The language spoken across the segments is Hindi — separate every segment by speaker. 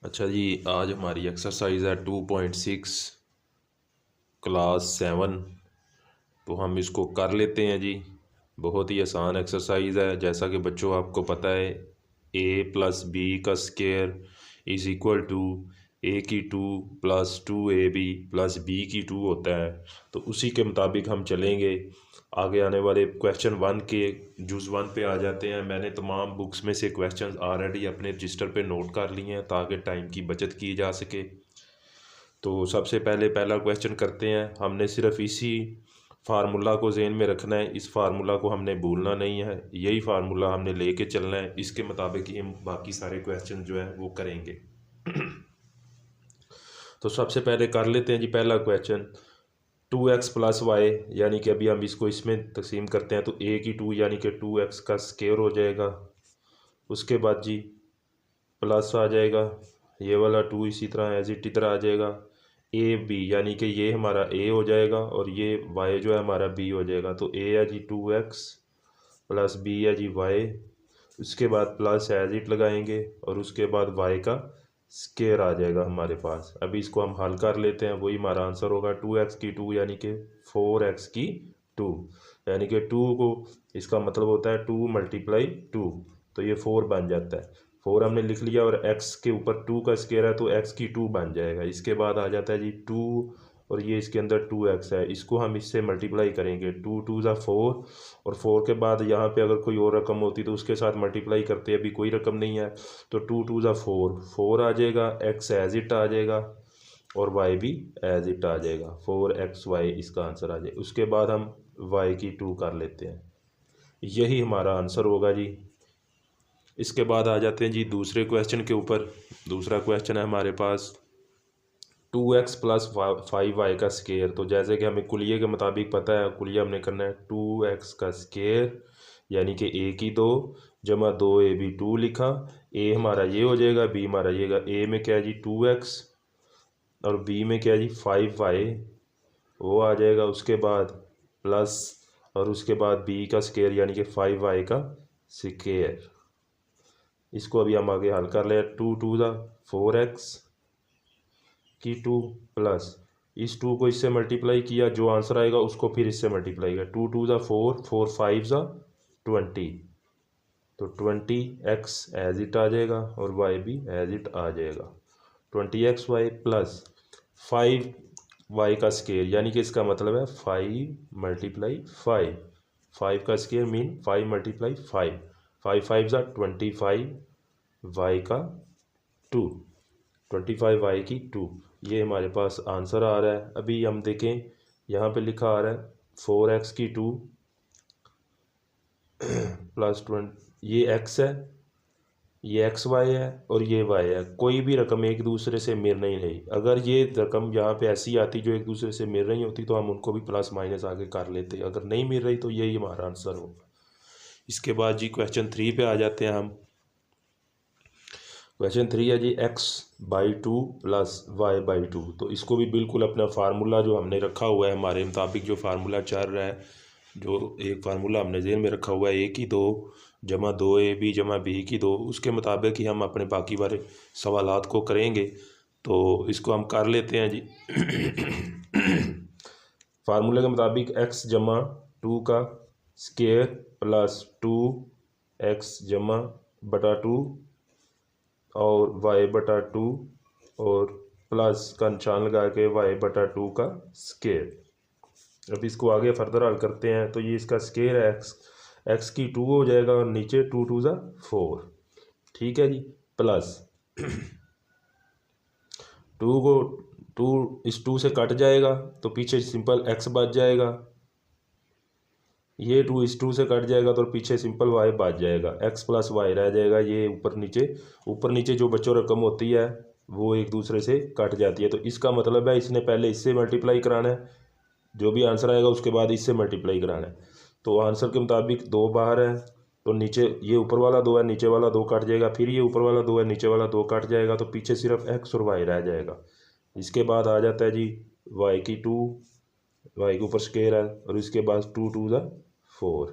Speaker 1: अच्छा जी, आज हमारी एक्सरसाइज है 2.6 क्लास 7। तो हम इसको कर लेते हैं जी। बहुत ही आसान एक्सरसाइज है। जैसा कि बच्चों आपको पता है, ए प्लस बी का square is equal to A की two plus two A B plus B की टू होता है। तो उसी के मुताबिक हम चलेंगे। आगे आने वाले क्वेश्चन वन के जुज़ वन पे आ जाते हैं। मैंने तमाम बुक्स में से क्वेश्चन ऑलरेडी अपने रजिस्टर पे नोट कर लिए हैं ताकि टाइम की बचत की जा सके। तो सबसे पहले पहला क्वेश्चन करते हैं। हमने सिर्फ इसी फार्मूला को ज़हन में रखना है, इस फार्मूला को हमने भूलना नहीं है। यही फार्मूला हमने लेके चलना है, इसके मुताबिक ही हम बाकी सारे क्वेश्चन जो है वो करेंगे। तो सबसे पहले कर लेते हैं जी पहला क्वेश्चन। 2x प्लस वाई, यानी कि अभी हम इसको इसमें तकसीम करते हैं तो a की 2 यानी कि 2x का स्क्वायर हो जाएगा। उसके बाद जी प्लस आ जाएगा, ये वाला 2 इसी तरह एज इट इधर आ जाएगा। ए बी यानी कि ये हमारा a हो जाएगा और ये y जो है हमारा b हो जाएगा। तो a है जी 2x प्लस b है जी y। उसके बाद प्लस एज इट लगाएंगे और उसके बाद y का स्केयर आ जाएगा हमारे पास। अभी इसको हम हल कर लेते हैं, वही हमारा आंसर होगा 2x की 2 यानी कि 4x की 2। यानी कि 2 को इसका मतलब होता है 2 मल्टीप्लाई 2, तो ये 4 बन जाता है। 4 हमने लिख लिया और x के ऊपर 2 का स्केयर है तो x की 2 बन जाएगा। इसके बाद आ जाता है जी 2 और ये इसके अंदर 2x है, इसको हम इससे मल्टीप्लाई करेंगे। 2 2 ज़ा 4 और 4 के बाद यहाँ पे अगर कोई और रकम होती तो उसके साथ मल्टीप्लाई करते। अभी कोई रकम नहीं है तो 2 2 ज़ा 4 4 आ जाएगा, x एज इट आ जाएगा और y भी एज इट आ जाएगा। 4xy इसका आंसर आ जाएगा। उसके बाद हम y की 2 कर लेते हैं, यही हमारा आंसर होगा जी। इसके बाद आ जाते हैं जी दूसरे क्वेश्चन के ऊपर। दूसरा क्वेश्चन है हमारे पास 2x प्लस 5y का स्केयर। तो जैसे कि हमें कुलिये के मुताबिक पता है, कुलिया हमने करना है 2x का स्केयर यानी कि a की 2 जमा 2ab 2 लिखा। a हमारा ये हो जाएगा, b हमारा ये होगा। a में क्या है जी 2x और b में क्या है जी 5y, वो आ जाएगा। उसके बाद प्लस और उसके बाद b का स्केयर यानी कि 5y का स्केयर। इसको अभी हम आगे हल कर ले। 2 2 ज़ा 4x की 2 प्लस इस 2 को इससे मल्टीप्लाई किया, जो आंसर आएगा उसको फिर इससे मल्टीप्लाई किया। 2 2 ज़ा 4 4 5 ज़ा 20, तो 20x एज इट आ जाएगा और y भी एज इट आ जाएगा। 20xy प्लस 5y का स्केयर यानी कि इसका मतलब है 5 मल्टीप्लाई 5। 5 का स्केयर मीन 5 मल्टीप्लाई 5। 5 5 ज़ा 25 y का 2, 25y की 2, ये हमारे पास आंसर आ रहा है। अभी हम देखें यहाँ पे लिखा आ रहा है 4x की 2 प्लस 20, ये x है, ये xy है और ये y है। कोई भी रकम एक दूसरे से मिल नहीं रही। अगर ये रकम यहाँ पे ऐसी आती जो एक दूसरे से मिल रही होती तो हम उनको भी प्लस माइनस आगे कर लेते। अगर नहीं मिल रही तो यही हमारा आंसर होगा। इसके बाद जी क्वेश्चन 3 पे आ जाते हैं हम। क्वेश्चन 3 है जी x/2 प्लस y/2। तो इसको भी बिल्कुल अपना फार्मूला जो हमने रखा हुआ है, हमारे मुताबिक जो फार्मूला चल रहा है, जो एक फार्मूला हमने जेहन में रखा हुआ है a की 2 जमा 2ab जमा b की 2, उसके मुताबिक ही हम अपने बाकी वाले सवालात को करेंगे। तो इसको हम कर लेते हैं जी। फार्मूले के मुताबिक x जमा 2 का स्केयर प्लस 2x जमा बटा 2 और y/2 और प्लस का निशान लगा के y/2 का स्केयर। अब इसको आगे फर्दर हल करते हैं तो ये इसका स्केयर है x की 2 हो जाएगा और नीचे 2 2 ज़ा 4, ठीक है जी। प्लस 2 को 2 इस 2 से कट जाएगा तो पीछे सिंपल x बच जाएगा। ये 2 इस 2 से कट जाएगा तो पीछे सिंपल y बच जाएगा, x प्लस वाई रह जाएगा। ये ऊपर नीचे जो बच्चों रकम होती है वो एक दूसरे से कट जाती है। तो इसका मतलब है इसने पहले इससे मल्टीप्लाई कराना है, जो भी आंसर आएगा उसके बाद इससे मल्टीप्लाई कराना है। तो आंसर के मुताबिक 2 बाहर है तो नीचे ये ऊपर वाला 2 है, नीचे वाला 2 कट जाएगा, फिर ये ऊपर वाला 2 है, नीचे वाला 2 कट जाएगा, तो पीछे सिर्फ x और y रह जाएगा। इसके बाद आ जाता है जी y की 2, y के ऊपर स्केयर है और इसके बाद 2 2 ज़ा 4,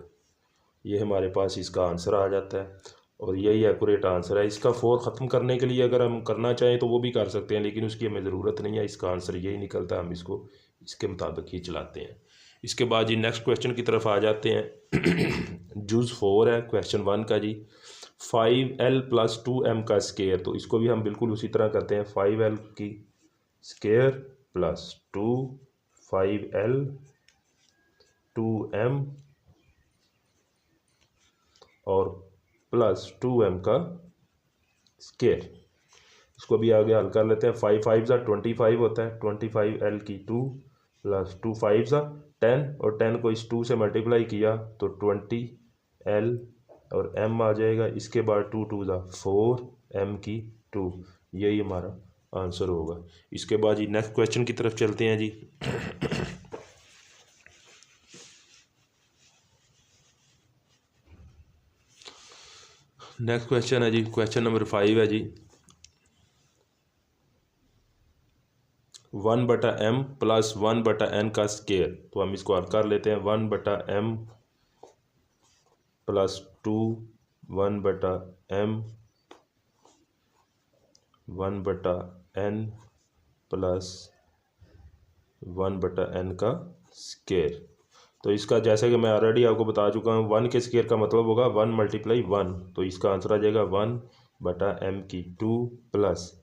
Speaker 1: ये हमारे पास इसका आंसर आ जाता है। और यही एक्यूरेट आंसर है इसका। 4 ख़त्म करने के लिए अगर हम करना चाहें तो वो भी कर सकते हैं, लेकिन उसकी हमें ज़रूरत नहीं है। इसका आंसर यही निकलता है, हम इसको इसके मुताबिक ही चलाते हैं। इसके बाद जी नेक्स्ट क्वेश्चन की तरफ आ जाते हैं। जुज़ 4 है क्वेश्चन 1 का जी। 5l + 2m का स्केयर, तो इसको भी हम बिल्कुल उसी तरह करते हैं। 5l की स्केयर प्लस 2 5l 2m और प्लस 2m का स्केयर। इसको भी आगे हल कर लेते हैं। 5 5 ज़ा 25 होता है, 25l की 2 प्लस 2 5 ज़ा 10 और 10 को इस 2 से मल्टीप्लाई किया तो 20l और m आ जाएगा। इसके बाद 2 2 ज़ा 4 m की 2, यही हमारा आंसर होगा। इसके बाद जी नेक्स्ट क्वेश्चन की तरफ चलते हैं जी। नेक्स्ट क्वेश्चन है जी क्वेश्चन नंबर 5 है जी। 1/m + 1/n का स्केयर, तो हम इसको हल कर लेते हैं। 1/m + 2 1/m 1/n + 1/n का स्केयर। तो इसका जैसे कि मैं ऑलरेडी आपको बता चुका हूँ, 1 के स्केयर का मतलब होगा 1 × 1, तो इसका आंसर आ जाएगा 1/m की 2 प्लस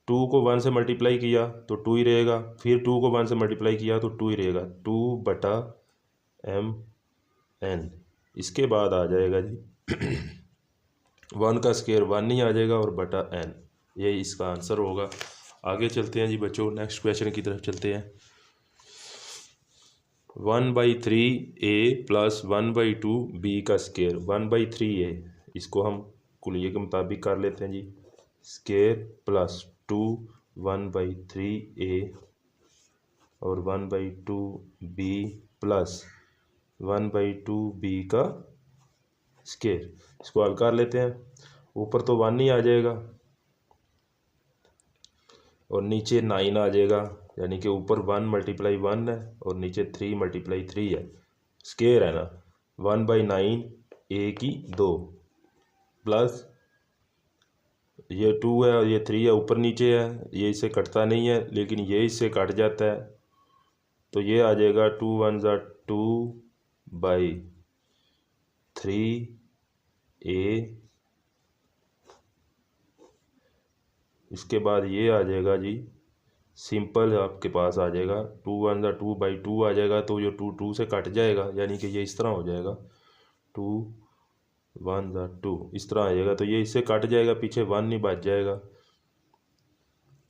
Speaker 1: 2 को 1 से मल्टीप्लाई किया तो 2 ही रहेगा, फिर 2 को 1 से मल्टीप्लाई किया तो 2 ही रहेगा, 2/mn। इसके बाद आ जाएगा जी 1 का स्केयर 1 ही आ जाएगा और बटा n, यही इसका आंसर होगा। आगे चलते हैं जी बच्चों, नेक्स्ट क्वेश्चन की तरफ चलते हैं। 1/3a + 1/2b का स्केयर। 1/3a इसको हम कुलिये के मुताबिक कर लेते हैं जी। स्केयर प्लस 2 1/3a और 1/2b प्लस 1/2b का स्केयर। इसको हल कर लेते हैं। ऊपर तो 1 ही आ जाएगा और नीचे 9 आ जाएगा, यानी कि ऊपर 1 × 1 है और नीचे 3 × 3 है। स्केयर है ना, 1/9 a की 2 प्लस ये 2 है और ये 3 है, ऊपर नीचे है, ये इससे कटता नहीं है लेकिन ये इससे कट जाता है, तो ये आ जाएगा 2 1 ज़ा 2/3a। इसके बाद ये आ जाएगा जी सिंपल, आपके पास आ जाएगा 2 1 ज़ा 2/2 आ जाएगा, तो ये 2 2 से कट जाएगा, यानी कि ये इस तरह हो जाएगा 2 1 ज़ा 2, इस तरह आ जाएगा, तो ये इससे कट जाएगा, पीछे 1 नहीं बच जाएगा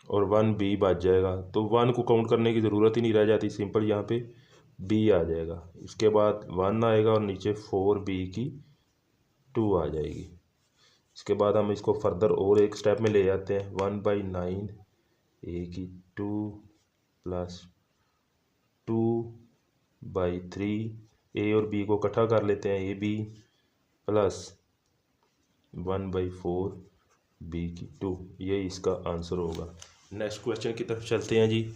Speaker 1: और 1 b बच जाएगा, तो 1 को काउंट करने की ज़रूरत ही नहीं रह जाती, सिंपल यहाँ पे b आ जाएगा। इसके बाद 1 आएगा और नीचे 4b की 2 आ जाएगी। इसके बाद हम इसको फर्दर और एक स्टेप में ले जाते हैं। 1/9 a की 2 प्लस 2/3 a और b को इकट्ठा कर लेते हैं, ab प्लस 1/4 b की 2, यही इसका आंसर होगा। नेक्स्ट क्वेश्चन की तरफ चलते हैं जी।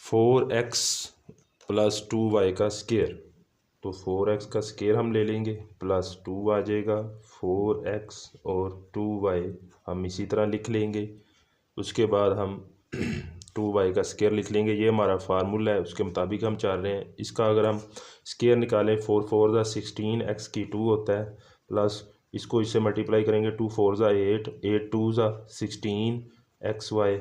Speaker 1: 4x + 2y का स्केयर, तो 4x का स्केयर हम ले लेंगे प्लस 2 आ जाएगा, 4x और 2y हम इसी तरह लिख लेंगे। उसके बाद हम 2y का स्केयर लिख लेंगे, ये हमारा फार्मूला है, उसके मुताबिक हम चल रहे हैं। इसका अगर हम स्केयर निकालें 4 4 ज़ा 16 x की 2 होता है, प्लस इसको इससे मल्टीप्लाई करेंगे 2 4 ज़ा 8 8 2 ज़ा 16 xy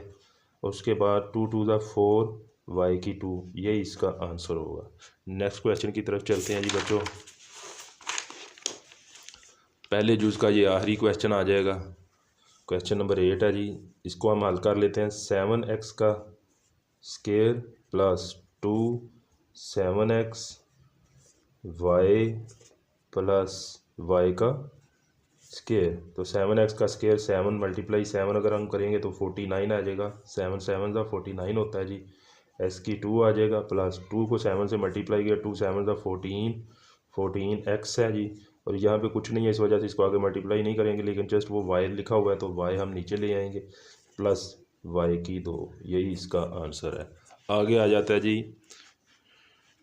Speaker 1: और उसके बाद 2 2 ज़ा 4 y की 2, ये इसका आंसर होगा। नेक्स्ट क्वेश्चन की तरफ चलते हैं जी बच्चों। पहले जुज़ का ये आखिरी क्वेश्चन आ जाएगा, क्वेश्चन नंबर 8 है जी। इसको हम हल कर लेते हैं। 7x का square plus 2 7x y plus y का स्केयर, तो 7x का स्केयर 7 × 7 अगर हम करेंगे तो 49 आ जाएगा, 7 7 ज़ा 49 होता है जी। x की 2 आ जाएगा प्लस 2 को 7 से मल्टीप्लाई किया, 2 7 ज़ा 14x है जी, और यहाँ पे कुछ नहीं है इस वजह से इसको आगे मल्टीप्लाई नहीं करेंगे, लेकिन जस्ट वो y लिखा हुआ है तो y हम नीचे ले आएंगे प्लस y की 2, यही इसका आंसर है। आगे आ जाता है जी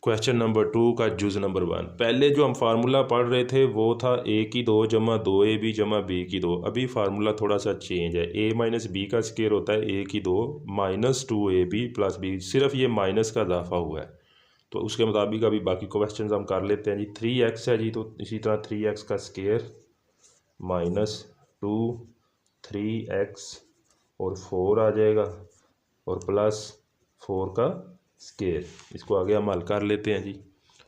Speaker 1: क्वेश्चन नंबर 2 का जुज़ नंबर 1। पहले जो हम फार्मूला पढ़ रहे थे वो था a की 2 जमा 2ab जमा b की 2। अभी फार्मूला थोड़ा सा चेंज है। a माइनस बी का स्केयर होता है a की 2 माइनस 2ab प्लस b। सिर्फ ये माइनस का इजाफा हुआ है, तो उसके मुताबिक अभी बाकी क्वेश्चन हम कर लेते हैं जी। 3x है जी, तो इसी तरह 3x का स्केयर माइनस 2 3x और 4 आ जाएगा और प्लस 4 का स्केयर। इसको आगे हम हल कर लेते हैं जी।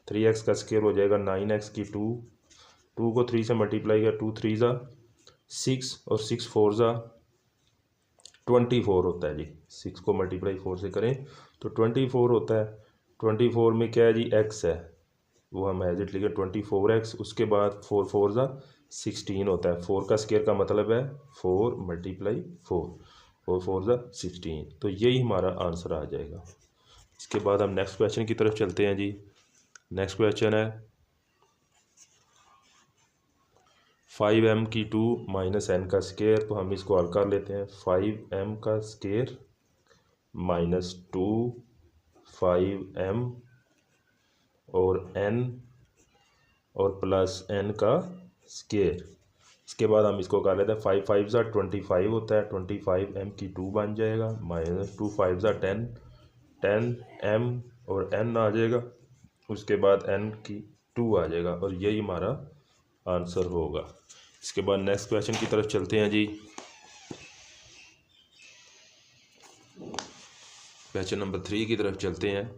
Speaker 1: 3x का स्केयर हो जाएगा 9x की 2 को 3 से मल्टीप्लाई किया, 2 3 ज़ा 6 और 6 4 ज़ा 24 होता है जी। 6 को मल्टीप्लाई 4 से करें तो 24 होता है। 24 में क्या है जी, x है, वो हम एज इट लिखे 24x। उसके बाद 4 4 ज़ा 16 होता है। 4 का स्केयर का मतलब है 4 मल्टीप्लाई 4 और 4 ज़ा 16, तो यही हमारा आंसर आ जाएगा। इसके बाद हम नेक्स्ट क्वेश्चन की तरफ चलते हैं जी। नेक्स्ट क्वेश्चन है 5m की 2 माइनस n का स्केयर। तो हम इसको हल कर लेते हैं। 5m का स्केयर माइनस 2 5m और n और प्लस n का स्केयर। इसके बाद हम इसको कर लेते हैं। 5 5 ज़ा 25 होता है, 25m की 2 बन जाएगा माइनस 2 5 ज़ा 10m और n आ जाएगा। उसके बाद n की 2 आ जाएगा और यही हमारा आंसर होगा। इसके बाद नेक्स्ट क्वेश्चन की तरफ चलते हैं जी। क्वेश्चन नंबर 3 की तरफ चलते हैं।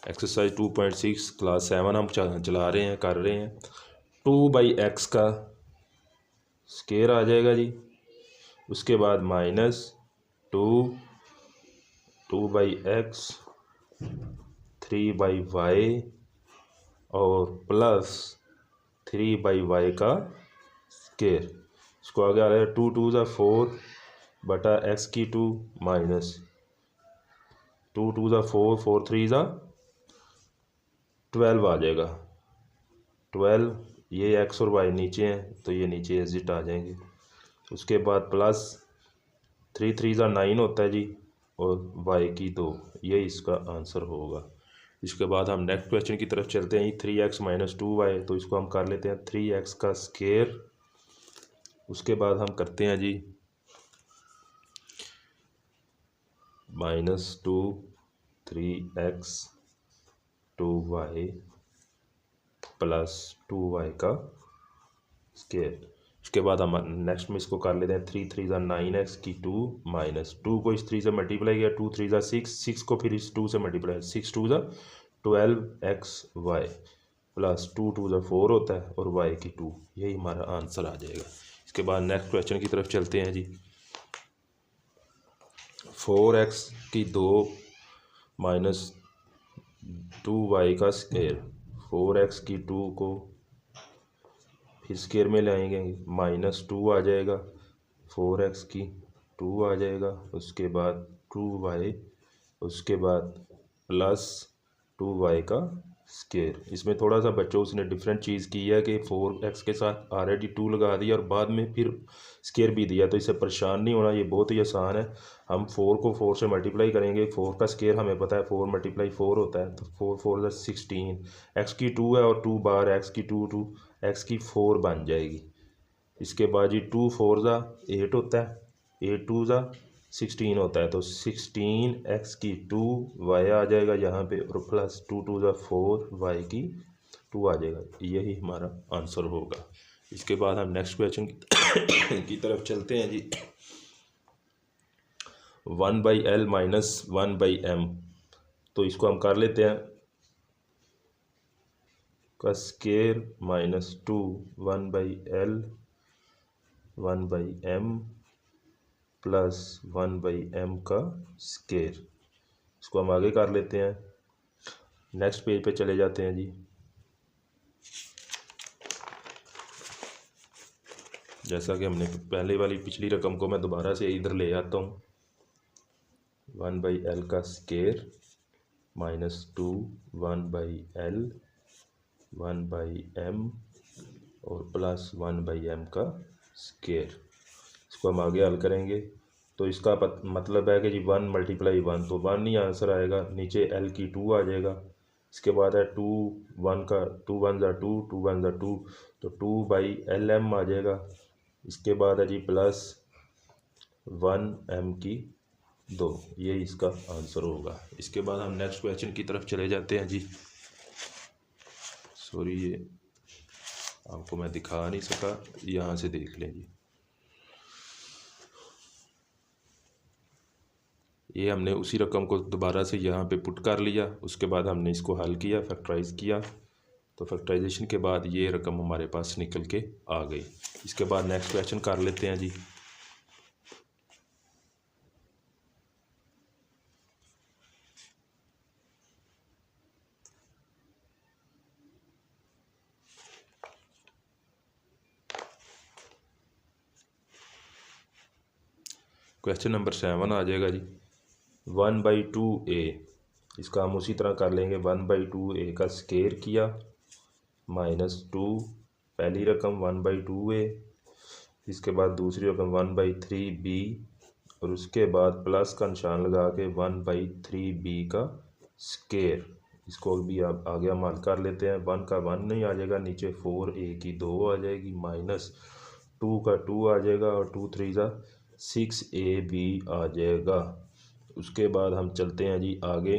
Speaker 1: एक्सरसाइज 2.6 क्लास 7 हम चला रहे हैं, कर रहे हैं। 2/x का स्केयर आ जाएगा जी। उसके बाद माइनस 2/x 3/y और प्लस 3/y का स्केयर। इसको आगे आ रहा है 2 2 ज़ा 4 बटा x की 2 माइनस 2 2 ज़ा 4 4 3 ज़ा 12 आ जाएगा। 12 ये x और y नीचे हैं तो ये नीचे एग्जिट आ जाएंगे। उसके बाद प्लस 3 3 ज़ा 9 होता है जी और y की 2, ये इसका आंसर होगा। इसके बाद हम नेक्स्ट क्वेश्चन की तरफ चलते हैं। 3x माइनस 2y, तो इसको हम कर लेते हैं 3x का स्केयर। उसके बाद हम करते हैं जी minus 2 3x 2y plus 2y का स्केयर। उसके बाद हम नेक्स्ट में इसको कर लेते हैं। 3 3 ज़ा 9x की 2 माइनस 2 को इस 3 से मल्टीप्लाई किया, 2 3 ज़ा 6 6 को फिर इस 2 से मल्टीप्लाई 6 2 ज़ा 12xy प्लस 2 2 ज़ा 4 होता है और y की 2, यही हमारा आंसर आ जाएगा। इसके बाद नेक्स्ट क्वेश्चन की तरफ चलते हैं जी। 4x की 2 माइनस 2y का स्केयर। 4x की 2 को फिर स्केयर में लाएंगे, माइनस 2 आ जाएगा, 4x की 2 आ जाएगा। उसके बाद 2y, उसके बाद प्लस 2y का स्केयर। इसमें थोड़ा सा बच्चों उसने डिफरेंट चीज़ की है कि 4x के साथ ऑलरेडी 2 लगा दिया और बाद में फिर स्केयर भी दिया, तो इससे परेशान नहीं होना, ये बहुत ही आसान है। हम 4 को 4 से मल्टीप्लाई करेंगे। 4 का स्केयर हमें पता है 4 मल्टीप्लाई 4 होता है, तो 4 4 16। x की 2 है और 2 बार x की 2 2 x की 4 बन जाएगी। इसके बाद जी 2 4 ज़ा 8 होता है, 8 2 ज़ा 16 होता है, तो 16x की 2 y आ जाएगा यहाँ पे और प्लस 2 2 ज़ा 4 y की 2 आ जाएगा, यही हमारा आंसर होगा। इसके बाद हम नेक्स्ट क्वेश्चन की तरफ चलते हैं जी। 1/l माइनस 1/m, तो इसको हम कर लेते हैं का square minus 2 1/l 1/m plus 1/m का स्केयर। इसको हम आगे कर लेते हैं। नेक्स्ट पेज पे चले जाते हैं जी। जैसा कि हमने पहले वाली पिछली रकम को मैं दोबारा से इधर ले आता हूँ। 1/l का स्केयर माइनस 2 1/l 1/m और प्लस 1/m का स्केयर। इसको हम आगे हल करेंगे तो इसका मतलब है कि जी 1 मल्टीप्लाई 1, तो 1 ही आंसर आएगा। नीचे एल की 2 आ जाएगा। इसके बाद है 2 1 का 2 1 ज़ा 2 2 1 ज़ा 2, तो 2 बाई एल एम आ जाएगा। इसके बाद है जी प्लस 1 एम की 2, ये इसका आंसर होगा। इसके बाद हम नेक्स्ट क्वेश्चन की तरफ चले जाते हैं जी। सॉरी, ये आपको मैं दिखा नहीं सका, यहाँ से देख लें जी। ये हमने उसी रकम को दोबारा से यहाँ पे पुट कर लिया, उसके बाद हमने इसको हल किया, फैक्टराइज किया, तो फैक्टराइजेशन के बाद ये रकम हमारे पास निकल के आ गई। इसके बाद नेक्स्ट क्वेश्चन कर लेते हैं जी। क्वेश्चन नंबर 7 आ जाएगा जी। 1/2a, इसका हम उसी तरह कर लेंगे। 1/2a का स्केयर किया -2, पहली रकम 1/2a, इसके बाद दूसरी रकम 1/3b, और उसके बाद प्लस का निशान लगा के 1/3b का स्केयर। इसको भी आप आगे हम हल कर लेते हैं। 1 का 1 नहीं आ जाएगा, नीचे 4a की 2 आ जाएगी, -2 का 2 आ जाएगा, और 2 3 ज़ा 6ab आ जाएगा। उसके बाद हम चलते हैं जी आगे,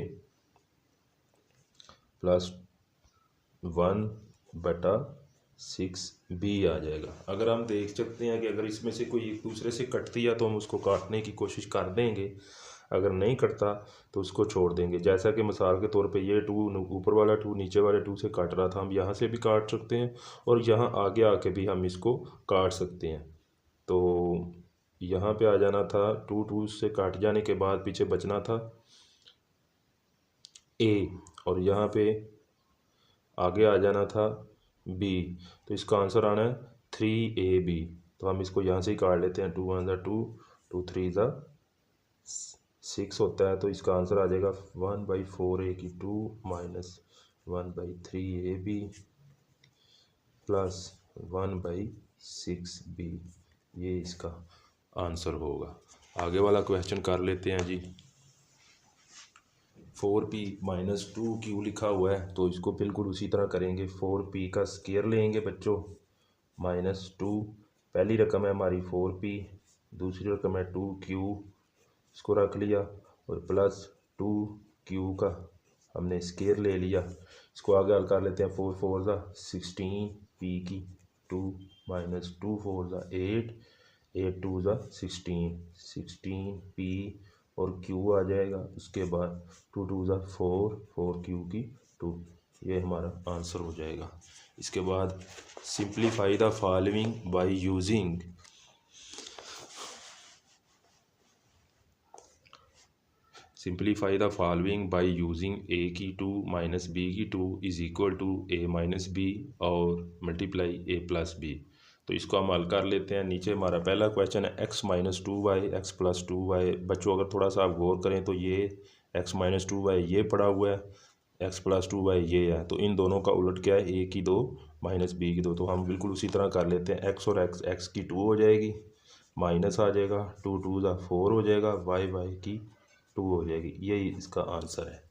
Speaker 1: +1/6b आ जाएगा। अगर हम देख सकते हैं कि अगर इसमें से कोई एक दूसरे से कटती है तो हम उसको काटने की कोशिश कर देंगे, अगर नहीं कटता तो उसको छोड़ देंगे। जैसा कि मिसाल के तौर पे ये 2 ऊपर वाला 2 नीचे वाले 2 से काट रहा था, हम यहाँ से भी काट सकते हैं और यहाँ आगे आके भी हम इसको काट सकते हैं। तो यहाँ पे आ जाना था, 2 से काट जाने के बाद पीछे बचना था a, और यहाँ पे आगे आ जाना था b, तो इसका आंसर आना है 3ab। तो हम इसको यहाँ से ही काट लेते हैं। 2 1 ज़ा 2, 2 3 ज़ा 6 होता है, तो इसका आंसर आ जाएगा 1/4a की 2 -1/3ab प्लस 1/6b, ये इसका आंसर होगा। आगे वाला क्वेश्चन कर लेते हैं जी। 4p - 2q लिखा हुआ है, तो इसको बिल्कुल उसी तरह करेंगे। 4p का स्केयर लेंगे बच्चों, -2, पहली रकम है हमारी 4p, दूसरी रकम है 2q, इसको रख लिया, और प्लस 2q का हमने स्केयर ले लिया। इसको आगे हल कर लेते हैं। 4 4 ज़ा 16, p की 2 -2 4 ज़ा 8, 8 2 ज़ा 16, 16p और q आ जाएगा। उसके बाद 2 2 ज़ा 4, 4q की 2, ये हमारा आंसर हो जाएगा। इसके बाद simplify the following by using a की 2 माइनस b की 2 is equal to a minus b और मल्टीप्लाई a प्लस b। तो इसको हम हल कर लेते हैं। नीचे हमारा पहला क्वेश्चन है x-2y x + 2y। बच्चों अगर थोड़ा सा आप गौर करें तो ये x-2y ये पड़ा हुआ है, x + 2y ये है, तो इन दोनों का उलट क्या है, a की 2 माइनस b की 2। तो हम बिल्कुल उसी तरह कर लेते हैं। x और x की 2 हो जाएगी, माइनस आ जाएगा, 2 2 ज़ा 4 हो जाएगा, y की 2 हो जाएगी, यही इसका आंसर है।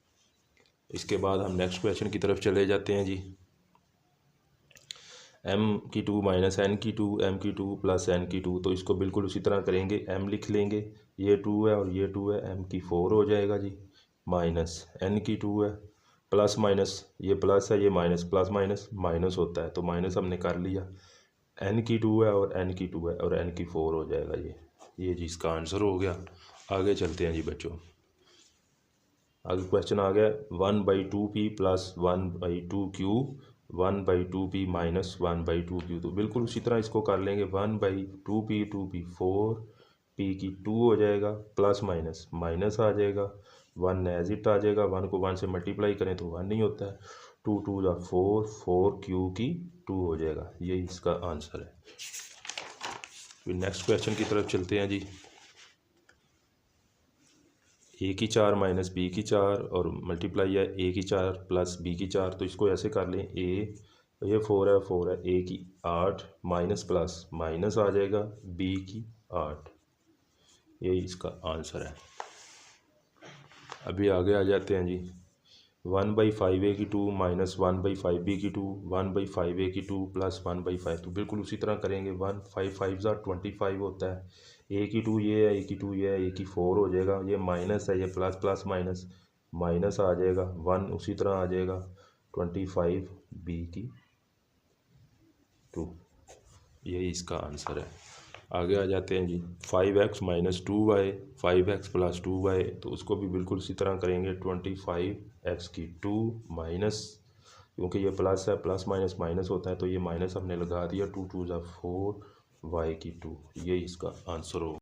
Speaker 1: इसके बाद हम नेक्स्ट क्वेश्चन की तरफ चले जाते हैं जी। m की 2 माइनस n की 2, m की 2 प्लस n की 2, तो इसको बिल्कुल उसी तरह करेंगे। m लिख लेंगे, ये 2 है और ये 2 है, m की 4 हो जाएगा जी, माइनस n की 2 है, प्लस माइनस, ये प्लस है, ये माइनस, प्लस माइनस माइनस होता है, तो माइनस हमने कर लिया। n की 2 है और n की 2 है और n की 4 हो जाएगा, ये जी इसका आंसर हो गया। आगे चलते हैं जी बच्चों। आगे क्वेश्चन आ गया 1/2p plus 1/2q 1/2p minus 1/2q। तो बिल्कुल उसी तरह इसको कर लेंगे। 1/2p 2p 4, p की 2 हो जाएगा, प्लस माइनस माइनस आ जाएगा, 1 एज इट आ जाएगा, 1 को 1 से मल्टीप्लाई करें तो 1 नहीं होता है, 2 2 ज़ा 4, 4q की 2 हो जाएगा, यही इसका आंसर है। फिर नेक्स्ट क्वेश्चन की तरफ चलते हैं जी। a की 4 माइनस b की 4 और मल्टीप्लाई है a की 4 प्लस b की 4, तो इसको ऐसे कर लें। a ये 4 है, 4 है, a की 8 माइनस प्लस माइनस आ जाएगा, b की 8, यही इसका आंसर है। अभी आगे आ जाते हैं जी। 1/5 a की 2 माइनस 1/5 b की 2, 1/5 a की 2 प्लस 1/5, तो बिल्कुल उसी तरह करेंगे। 1 5 5 25 होता है। ए की 2 ये है, ए की 2 ये है, ए की 4 हो जाएगा। ये माइनस है, ये प्लस प्लस माइनस माइनस आ जाएगा। 1 उसी तरह आ जाएगा। 25 b की 2, यही इसका आंसर है। आगे आ जाते हैं जी। 5x minus 2y, 5x plus 2y, तो उसको भी बिल्कुल इसी तरह करेंगे। 25x की 2 माइनस, क्योंकि ये प्लस है, प्लस माइनस माइनस होता है, तो ये माइनस हमने लगा दिया। 2 2 ज़ा 4, y की 2, यही इसका आंसर होगा।